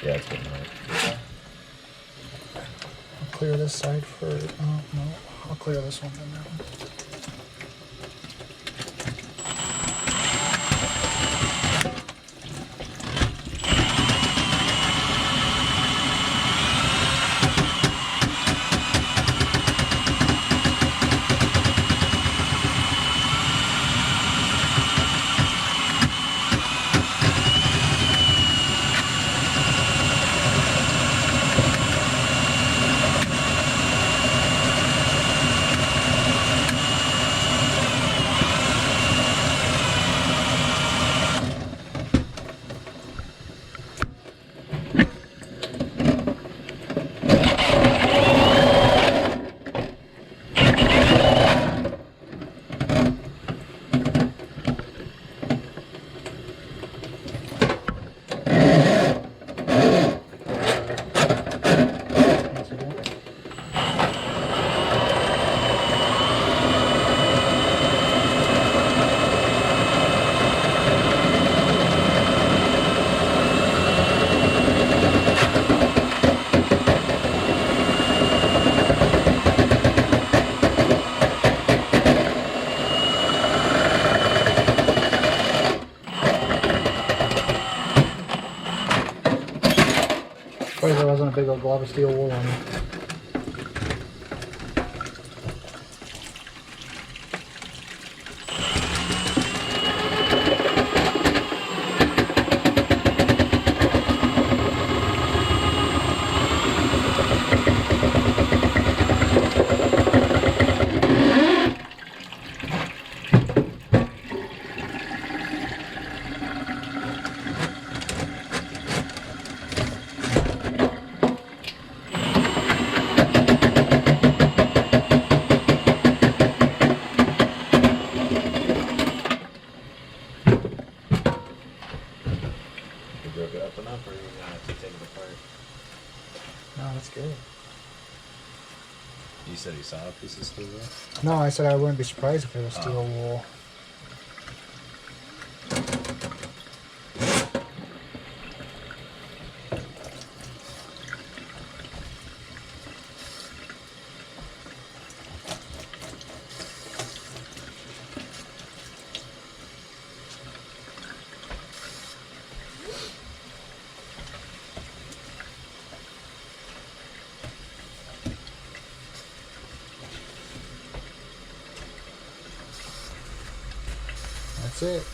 Yeah, it's good enough. I'll clear this side for. Oh no, I'll clear this one then. That one. Surprised there wasn't a big old glob of steel wool on it. You broke it up enough, or are you gonna have to take it apart? No, that's good. You said you saw a piece of steel wool? No, I said I wouldn't be surprised if it was steel wool. That's it.